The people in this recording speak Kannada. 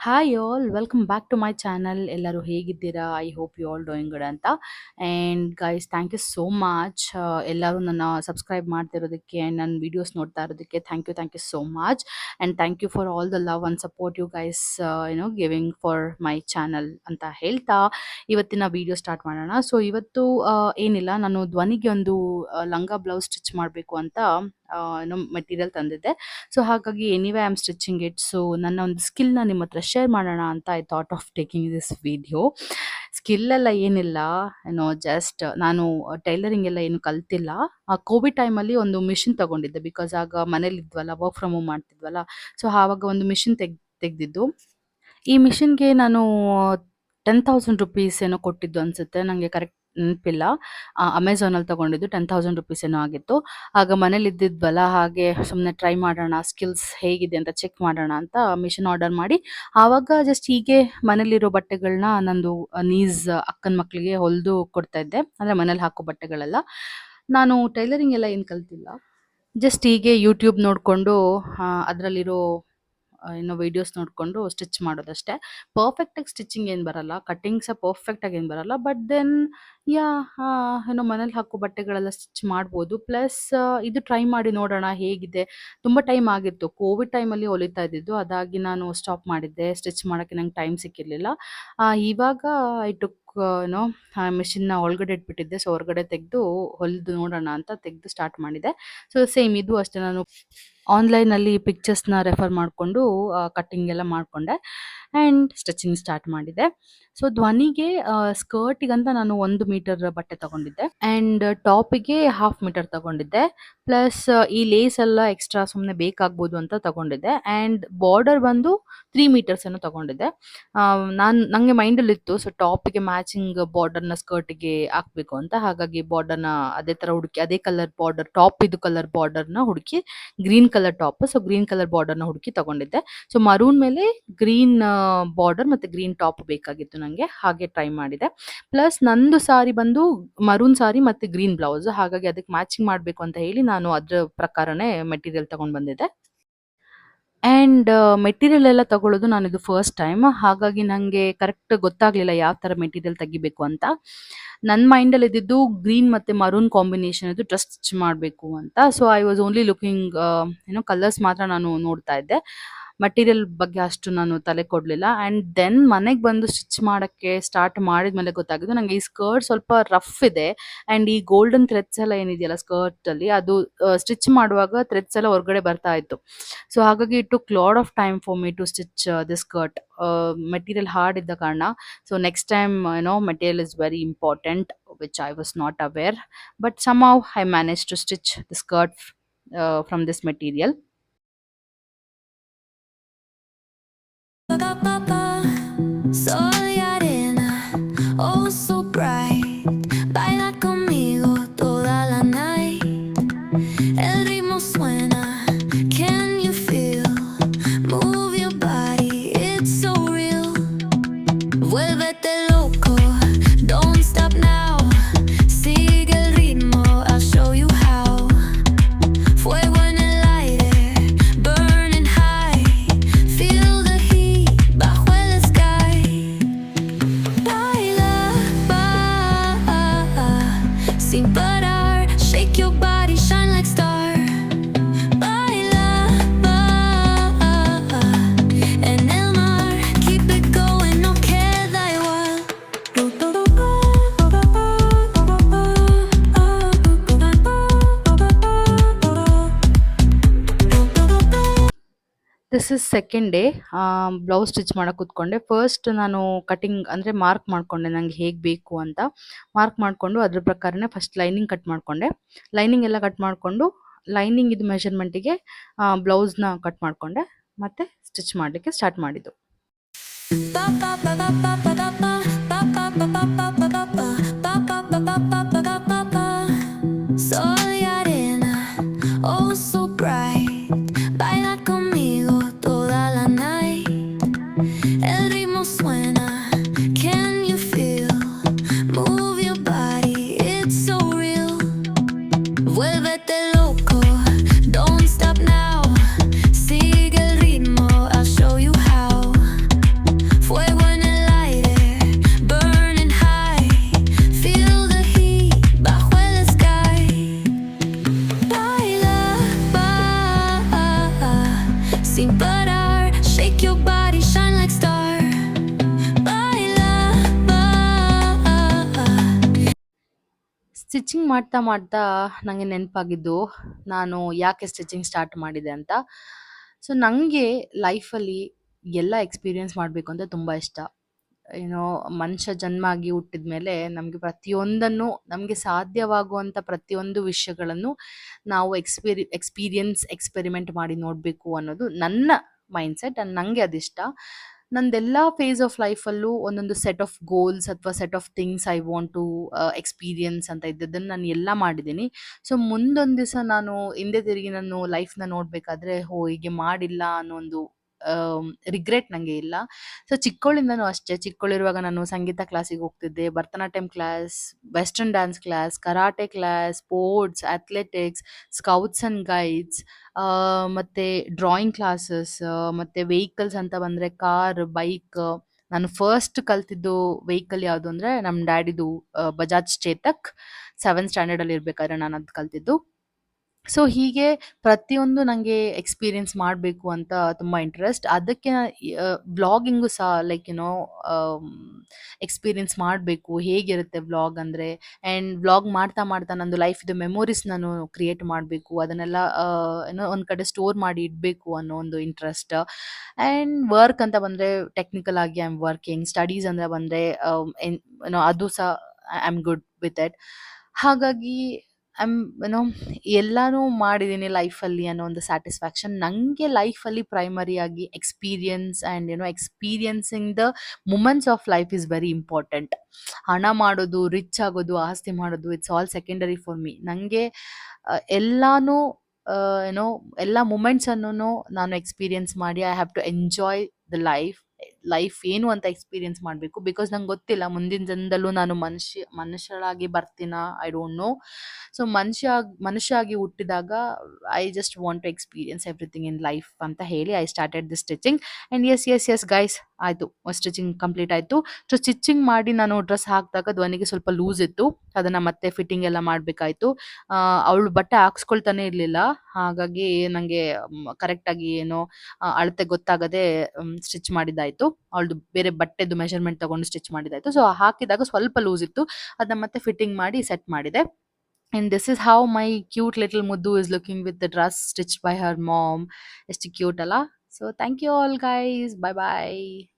Hi all welcome back to my channel. ಎಲ್ಲರೂ ಹೇಗಿದ್ದೀರಾ? I hope you all doing good ಅಂತ. And guys, thank you so much. ಎಲ್ಲರೂ ನನ್ನ ಸಬ್ಸ್ಕ್ರೈಬ್ ಮಾಡ್ತಿರೋದಕ್ಕೆ ಆ್ಯಂಡ್ ನನ್ನ ವೀಡಿಯೋಸ್ ನೋಡ್ತಾ ಇರೋದಕ್ಕೆ thank you so much. And thank you for all the love and support you guys giving for my channel ಅಂತ ಹೇಳ್ತಾ ಇವತ್ತಿನ ವೀಡಿಯೋ ಸ್ಟಾರ್ಟ್ ಮಾಡೋಣ. ಸೊ ಇವತ್ತು ಏನಿಲ್ಲ, ನಾನು ಧ್ವನಿಗೆ ಒಂದು ಲಂಗ ಬ್ಲೌಸ್ ಸ್ಟಿಚ್ ಮಾಡಬೇಕು ಅಂತ ಮೆಟೀರಿಯಲ್ ತಂದಿದ್ದೆ. ಸೊ ಹಾಗಾಗಿ anyway I am stitching it. So ನನ್ನ ಒಂದು ಸ್ಕಿಲ್ನ ನಿಮ್ಮ ಹತ್ರ ಶೇರ್ ಮಾಡೋಣ ಅಂತ I thought of taking this video. Skill ಎಲ್ಲ ಏನಿಲ್ಲ, ಜಸ್ಟ್ ನಾನು ಟೈಲರಿಂಗ್ ಎಲ್ಲ ಏನು ಕಲ್ತಿಲ್ಲ. ಕೋವಿಡ್ ಟೈಮಲ್ಲಿ ಒಂದು ಮಿಷಿನ್ ತಗೊಂಡಿದ್ದೆ, ಬಿಕಾಸ್ ಆಗ ಮನೇಲಿ ಇದ್ವಲ್ಲ, ವರ್ಕ್ ಫ್ರಮ್ ಹೋಮ್ ಮಾಡ್ತಿದ್ವಲ್ಲ. ಸೊ ಆವಾಗ ಒಂದು ಮಿಷಿನ್ ತೆಗ್ದಿದ್ದು. ಈ ಮಿಷಿನ್ಗೆ ನಾನು 10,000 ರುಪೀಸ್ ಏನೋ ಕೊಟ್ಟಿದ್ದು ಅನ್ಸುತ್ತೆ, ನನಗೆ ಕರೆಕ್ಟ್ ನೆನಪಿಲ್ಲ. ಅಮೆಝಾನಲ್ಲಿ ತಗೊಂಡಿದ್ದು 10,000 ರುಪೀಸ್ ಏನೋ ಆಗಿತ್ತು. ಆಗ ಮನೇಲಿ ಇದ್ದಿದ್ವಲ್ಲ, ಹಾಗೆ ಸುಮ್ಮನೆ ಟ್ರೈ ಮಾಡೋಣ, ಸ್ಕಿಲ್ಸ್ ಹೇಗಿದೆ ಅಂತ ಚೆಕ್ ಮಾಡೋಣ ಅಂತ ಮಿಷಿನ್ ಆರ್ಡರ್ ಮಾಡಿ, ಆವಾಗ ಜಸ್ಟ್ ಹೀಗೆ ಮನೇಲಿರೋ ಬಟ್ಟೆಗಳನ್ನ ನಂದು ನೀಸ್ ಅಕ್ಕನ ಮಕ್ಕಳಿಗೆ ಹೊಲಿದು ಕೊಡ್ತಾ ಇದ್ದೆ. ಅಂದರೆ ಮನೇಲಿ ಹಾಕೋ ಬಟ್ಟೆಗಳೆಲ್ಲ. ನಾನು ಟೈಲರಿಂಗ್ ಎಲ್ಲ ಏನು ಕಲ್ತಿಲ್ಲ, ಜಸ್ಟ್ ಹೀಗೆ ಯೂಟ್ಯೂಬ್ ನೋಡಿಕೊಂಡು ಅದರಲ್ಲಿರೋ ವೀಡಿಯೋಸ್ ನೋಡಿಕೊಂಡು ಸ್ಟಿಚ್ ಮಾಡೋದಷ್ಟೇ. ಪರ್ಫೆಕ್ಟಾಗಿ ಸ್ಟಿಚಿಂಗ್ ಏನು ಬರಲ್ಲ, ಕಟ್ಟಿಂಗ್ಸ ಪರ್ಫೆಕ್ಟಾಗಿ ಏನು ಬರಲ್ಲ. ಬಟ್ ದೆನ್ ಯಾ ಮನೇಲಿ ಹಾಕೋ ಬಟ್ಟೆಗಳೆಲ್ಲ ಸ್ಟಿಚ್ ಮಾಡ್ಬೋದು. ಪ್ಲಸ್ ಇದು ಟ್ರೈ ಮಾಡಿ ನೋಡೋಣ ಹೇಗಿದೆ. ತುಂಬ ಟೈಮ್ ಆಗಿತ್ತು, ಕೋವಿಡ್ ಟೈಮಲ್ಲಿ ಹೊಲಿತಾ ಇದ್ದಿದ್ದು, ಅದಾಗಿ ನಾನು ಸ್ಟಾಪ್ ಮಾಡಿದ್ದೆ. ಸ್ಟಿಚ್ ಮಾಡೋಕ್ಕೆ ನಂಗೆ ಟೈಮ್ ಸಿಕ್ಕಿರಲಿಲ್ಲ. ಇವಾಗ ಐ ಟುಕ್ ಮಿಷಿನ್ನ ಒಳಗಡೆ ಇಟ್ಬಿಟ್ಟಿದ್ದೆ. ಸೊ ಹೊರಗಡೆ ತೆಗೆದು ಹೊಲಿದು ನೋಡೋಣ ಅಂತ ತೆಗೆದು ಸ್ಟಾರ್ಟ್ ಮಾಡಿದೆ. ಸೊ ಸೇಮ್ ಇದು ಅಷ್ಟೇ, ನಾನು ಆನ್ಲೈನಲ್ಲಿ ಪಿಕ್ಚರ್ಸ್ನ ರೆಫರ್ ಮಾಡಿಕೊಂಡು ಕಟ್ಟಿಂಗ್ ಎಲ್ಲ ಮಾಡಿಕೊಂಡೆ ಆ್ಯಂಡ್ ಸ್ಟಿಚಿಂಗ್ ಸ್ಟಾರ್ಟ್ ಮಾಡಿದೆ. ಸೊ ಧ್ವನಿಗೆ ಸ್ಕರ್ಟಿಗಂತ ನಾನು 1 ಮೀಟರ್ ಬಟ್ಟೆ ತಗೊಂಡಿದ್ದೆ ಆ್ಯಂಡ್ ಟಾಪಿಗೆ 1/2 ಮೀಟರ್ ತಗೊಂಡಿದ್ದೆ. ಪ್ಲಸ್ ಈ ಲೇಸ್ ಎಲ್ಲ ಎಕ್ಸ್ಟ್ರಾ ಸುಮ್ಮನೆ ಬೇಕಾಗ್ಬೋದು ಅಂತ ತಗೊಂಡಿದ್ದೆ. ಆ್ಯಂಡ್ ಬಾರ್ಡರ್ ಬಂದು 3 ಮೀಟರ್ಸ್ ಏನೋ ತಗೊಂಡಿದ್ದೆ. ನನಗೆ ಮೈಂಡಲ್ಲಿತ್ತು, ಸೊ ಟಾಪಿಗೆ ಮ್ಯಾಚಿಂಗ್ ಬಾರ್ಡರ್ನ ಸ್ಕರ್ಟಿಗೆ ಹಾಕಬೇಕು ಅಂತ. ಹಾಗಾಗಿ ಬಾರ್ಡರ್ನ ಅದೇ ಥರ ಹುಡುಕಿ, ಅದೇ ಕಲರ್ ಬಾರ್ಡರ್, ಟಾಪ್ ಇದು ಕಲರ್ ಬಾರ್ಡರ್ನ ಹುಡುಕಿ, green colour top, so green colour ಬಾರ್ಡರ್ನ ಹುಡುಕಿ ತಗೊಂಡಿದ್ದೆ. ಸೊ ಮರೂನ್ ಮೇಲೆ ಗ್ರೀನ್ ಬಾರ್ಡರ್ ಮತ್ತು ಗ್ರೀನ್ ಟಾಪ್ ಬೇಕಾಗಿತ್ತು ನನಗೆ, ಹಾಗೆ ಟ್ರೈ ಮಾಡಿದೆ. ಪ್ಲಸ್ ನಂದು ಸಾರಿ ಬಂದು ಮರೂನ್ ಸಾರಿ ಮತ್ತು ಗ್ರೀನ್ ಬ್ಲೌಸ್, ಹಾಗಾಗಿ ಅದಕ್ಕೆ ಮ್ಯಾಚಿಂಗ್ ಮಾಡಬೇಕು ಅಂತ ಹೇಳಿ ನಾನು ಅದರ ಪ್ರಕಾರನೇ ಮೆಟೀರಿಯಲ್ ತಗೊಂಡು ಬಂದಿದ್ದೆ. ಆ್ಯಂಡ್ ಮೆಟೀರಿಯಲ್ ಎಲ್ಲ ತಗೊಳ್ಳೋದು ನಾನಿದು ಫಸ್ಟ್ ಟೈಮ್, ಹಾಗಾಗಿ ನನಗೆ ಕರೆಕ್ಟ್ ಗೊತ್ತಾಗಲಿಲ್ಲ ಯಾವ ಥರ ಮೆಟೀರಿಯಲ್ ತೆಗಿಬೇಕು ಅಂತ. ನನ್ನ ಮೈಂಡಲ್ಲಿ ಇದ್ದಿದ್ದು ಗ್ರೀನ್ ಮತ್ತು ಮರೂನ್ ಕಾಂಬಿನೇಷನ್ ಇದು ಡ್ರೆಸ್ ಸ್ಟಿಚ್ ಮಾಡಬೇಕು ಅಂತ. So I was only looking colours ಮಾತ್ರ ನಾನು ನೋಡ್ತಾ ಇದ್ದೆ. ಮಟೀರಿಯಲ್ ಬಗ್ಗೆ ಅಷ್ಟು ನಾನು ತಲೆ ಕೊಡಲಿಲ್ಲ. ಆ್ಯಂಡ್ ದೆನ್ ಮನೆಗೆ ಬಂದು ಸ್ಟಿಚ್ ಮಾಡೋಕ್ಕೆ ಸ್ಟಾರ್ಟ್ ಮಾಡಿದ್ಮೇಲೆ ಗೊತ್ತಾಗಿದ್ದು ನನಗೆ, ಈ ಸ್ಕರ್ಟ್ ಸ್ವಲ್ಪ ರಫ್ ಇದೆ ಆ್ಯಂಡ್ ಈ ಗೋಲ್ಡನ್ ಥ್ರೆಡ್ಸ್ ಎಲ್ಲ ಏನಿದೆಯಲ್ಲ ಸ್ಕರ್ಟಲ್ಲಿ, ಅದು ಸ್ಟಿಚ್ ಮಾಡುವಾಗ ಥ್ರೆಡ್ಸ್ ಎಲ್ಲ ಹೊರಗಡೆ ಬರ್ತಾ ಇತ್ತು. ಸೊ ಹಾಗಾಗಿ it took lot of time for me to stitch this skirt. Material hard ಇದ್ದ ಕಾರಣ. So next time material is very important, which I was not aware, but somehow I managed to stitch the skirt from this material. Soy arena, oh so bright, baila conmigo toda la night. El ritmo suena, can you feel? Move your body, it's so real. Vuélvete loco, don't stop now. Sigue el ritmo, I'll show you how. Fuego en el aire, burning high. Feel the heat bajo el sky. Baila, sin parar. Shake your body, shine like star. Baila, en el mar. Keep it going, no queda igual. This is second day. Blouse stitch ಮಾಡೋಕೆ ಕೂತ್ಕೊಂಡೆ. ಫಸ್ಟ್ ನಾನು ಕಟಿಂಗ್ ಅಂದರೆ ಮಾರ್ಕ್ ಮಾಡಿಕೊಂಡೆ, ನನಗೆ ಹೇಗೆ ಬೇಕು ಅಂತ ಮಾರ್ಕ್ ಮಾಡಿಕೊಂಡು ಅದ್ರ ಪ್ರಕಾರನೇ ಫಸ್ಟ್ ಲೈನಿಂಗ್ ಕಟ್ ಮಾಡಿಕೊಂಡೆ. ಲೈನಿಂಗ್ ಎಲ್ಲ ಕಟ್ ಮಾಡಿಕೊಂಡು ಲೈನಿಂಗ್ ಇದು ಮೆಷರ್ಮೆಂಟಿಗೆ ಬ್ಲೌಸ್ನ ಕಟ್ ಮಾಡಿಕೊಂಡೆ, ಮತ್ತು ಸ್ಟಿಚ್ ಮಾಡಲಿಕ್ಕೆ ಸ್ಟಾರ್ಟ್ ಮಾಡಿದ್ದು. Soy arena, oh so bright, baila conmigo toda la night. El ritmo suena, can you feel? Move your body, it's so real. Vuélvete loco, don't stop now. Sigue el ritmo, I'll show you how. your body shine like star. Baila, stitching ಮಾಡ್ತಾ ಮಾಡ್ತಾ ನನಗೆ ನೆನಪಾಗಿದ್ದು ನಾನು ಯಾಕೆ ಸ್ಟಿಚಿಂಗ್ ಸ್ಟಾರ್ಟ್ ಮಾಡಿದೆ ಅಂತ. ಸೊ ನನಗೆ ಲೈಫಲ್ಲಿ ಎಲ್ಲ ಎಕ್ಸ್ಪೀರಿಯನ್ಸ್ ಮಾಡಬೇಕು ಅಂತ ತುಂಬ ಇಷ್ಟ. ಏನೋ ಮನುಷ್ಯ ಜನ್ಮ ಆಗಿ ಹುಟ್ಟಿದ ಮೇಲೆ ನಮಗೆ ಪ್ರತಿಯೊಂದನ್ನು ನಮಗೆ ಸಾಧ್ಯವಾಗುವಂಥ ಪ್ರತಿಯೊಂದು ವಿಷಯಗಳನ್ನು ನಾವು ಎಕ್ಸ್ಪೆರಿಮೆಂಟ್ ಮಾಡಿ ನೋಡಬೇಕು ಅನ್ನೋದು ನನ್ನ ಮೈಂಡ್‌ಸೆಟ್ ಆಂಡ್ ನಂಗೆ ಅದಿಷ್ಟ. ನಂದೆಲ್ಲ ಫೇಸ್ ಆಫ್ ಲೈಫಲ್ಲೂ ಒಂದೊಂದು ಸೆಟ್ ಆಫ್ ಗೋಲ್ಸ್ ಅಥವಾ set of things I want to experience ಅಂತ ಇದ್ದದ್ದನ್ನು ನಾನು ಎಲ್ಲ ಮಾಡಿದ್ದೀನಿ. ಸೊ ಮುಂದೊಂದು ದಿವಸ ನಾನು ಹಿಂದೆ ತಿರುಗಿ ನಾನು ಲೈಫ್‌ನ ನೋಡಬೇಕಾದ್ರೆ, ಓ ಹೀಗೆ ಮಾಡಿಲ್ಲ ಅನ್ನೋ ಒಂದು ರಿಗ್ರೆಟ್ ನನಗೆ ಇಲ್ಲ. ಸೊ ಚಿಕ್ಕವಳಿಂದನೂ ಅಷ್ಟೇ. ಚಿಕ್ಕವಳಿರುವಾಗ ನಾನು ಸಂಗೀತ ಕ್ಲಾಸಿಗೆ ಹೋಗ್ತಿದ್ದೆ, Bharatanatyam class, western dance class, karate class, sports, athletics, scouts and guides, ಮತ್ತೆ ಡ್ರಾಯಿಂಗ್ ಕ್ಲಾಸಸ್, ಮತ್ತೆ ವೆಹಿಕಲ್ಸ್ ಅಂತ ಬಂದ್ರೆ ಕಾರ್, ಬೈಕ್. ನಾನು ಫಸ್ಟ್ ಕಲ್ತಿದ್ದು ವೆಹಿಕಲ್ ಯಾವುದು ಅಂದ್ರೆ ನಮ್ಮ ಡ್ಯಾಡಿದು ಬಜಾಜ್ ಚೇತಕ್. 7th ಸ್ಟ್ಯಾಂಡರ್ಡ್ ಅಲ್ಲಿ ಇರ್ಬೇಕಾದ್ರೆ ನಾನು ಅದು ಕಲ್ತಿದ್ದು. ಸೊ ಹೀಗೆ ಪ್ರತಿಯೊಂದು ನಂಗೆ ಎಕ್ಸ್‌ಪೀರಿಯನ್ಸ್ ಮಾಡ್ಬೇಕು ಅಂತ ತುಂಬಾ ಇಂಟ್ರೆಸ್ಟ್. ಅದಕ್ಕೆ ವ್ಲಾಗಿಂಗು ಸಹ ಲೈಕ್ ಆಮ್, ಎಕ್ಸ್‌ಪೀರಿಯನ್ಸ್ ಮಾಡ್ಬೇಕು. ಹೇಗಿರುತ್ತೆ ವ್ಲಾಗ್ ಅಂದ್ರೆ ವ್ಲಾಗ್ ಮಾಡ್ತಾ ಮಾಡ್ತಾ ನಂದು ಲೈಫ್‌ದು ಮೆಮೊರೀಸ್ ನಾನು ಕ್ರಿಯೇಟ್ ಮಾಡ್ಬೇಕು. ಅದನ್ನೆಲ್ಲ ಒಂದ್ ಕಡೆ ಸ್ಟೋರ್ ಮಾಡಿ ಇಡ್ಬೇಕು ಅನ್ನೋ ಒಂದು ಇಂಟ್ರೆಸ್ಟ್. ವರ್ಕ್ ಅಂತ ಬಂದ್ರೆ ಟೆಕ್ನಿಕಲ್ ಆಗಿ ಐ ಆಮ್ ವರ್ಕಿಂಗ್. ಸ್ಟಡೀಸ್ ಅಂದ್ರೆ ಬಂದ್ರೆ ಅದು ಸಹ I am good with it. ಹಾಗಾಗಿ ಐ ಆಮ್ ಎಲ್ಲಾನು ಮಾಡಿದೀನಿ ಲೈಫಲ್ಲಿ ಅನ್ನೋ ಒಂದು ಸ್ಯಾಟಿಸ್ಫ್ಯಾಕ್ಷನ್. ನಂಗೆ ಲೈಫಲ್ಲಿ ಪ್ರೈಮರಿ ಆಗಿ experience and experiencing the moments of life is very important. ಹಣ ಮಾಡೋದು, ರಿಚ್ ಆಗೋದು, ಆಸ್ತಿ ಮಾಡೋದು it's all secondary for me. ನಂಗೆ ಎಲ್ಲಾನು ಏನೋ ಎಲ್ಲ ಮೊಮೆಂಟ್ಸ್ ಅನ್ನೂನು ನಾನು ಎಕ್ಸ್‌ಪೀರಿಯನ್ಸ್ ಮಾಡಿ I have to enjoy the life. Life ಏನು ಅಂತ ಎಕ್ಸ್‌ಪೀರಿಯನ್ಸ್ ಮಾಡ್ಬೇಕು. ಬಿಕಾಸ್ ನಂಗೆ ಗೊತ್ತಿಲ್ಲ ಮುಂದಿನ ಜನ್ಮದಲ್ಲೂ ನಾನು ಮನುಷ್ಯಳಾಗಿ ಬರ್ತೀನಾ? I don't know. ಸೊ ಮನುಷ್ಯ ಆಗಿ ಹುಟ್ಟಿದಾಗ I just want to experience everything in life ಅಂತ ಹೇಳಿ I started this stitching. And yes guys, ಆಯ್ತು ಸ್ಟಿಚಿಂಗ್ ಕಂಪ್ಲೀಟ್ ಆಯ್ತು. ಸೊ ಸ್ಟಿಚಿಂಗ್ ಮಾಡಿ ನಾನು ಡ್ರೆಸ್ ಹಾಕಿದಾಗ ಧ್ವನಿಗೆ ಸ್ವಲ್ಪ ಲೂಸ್ ಇತ್ತು. ಅದನ್ನ ಮತ್ತೆ ಫಿಟ್ಟಿಂಗ್ ಎಲ್ಲ ಮಾಡ್ಬೇಕಾಯ್ತು. ಅವಳು ಬಟ್ಟೆ ಹಾಕ್ಸ್ಕೊಳ್ತಾನೆ ಇರ್ಲಿಲ್ಲ. ಹಾಗಾಗಿ ನಂಗೆ ಕರೆಕ್ಟ್ ಆಗಿ ಏನೋ ಅಳತೆ ಗೊತ್ತಾಗದೆ ಸ್ಟಿಚ್ ಮಾಡಿದ್ದಾಯ್ತು. ಅವಳದು ಬೇರೆ ಬಟ್ಟೆದು ಮೆಷರ್ಮೆಂಟ್ ತಗೊಂಡು ಸ್ಟಿಚ್ ಮಾಡಿದ್ದಾಯ್ತು. ಸೊ ಹಾಕಿದಾಗ ಸ್ವಲ್ಪ ಲೂಸ್ ಇತ್ತು. ಅದನ್ನ ಮತ್ತೆ ಫಿಟ್ಟಿಂಗ್ ಮಾಡಿ ಸೆಟ್ ಮಾಡಿದೆ. And this is how my cute little Muddu is looking with the dress stitched by her mom. ಎಷ್ಟು ಕ್ಯೂಟ್ ಅಲ್ಲ? So thank you all guys. Bye bye.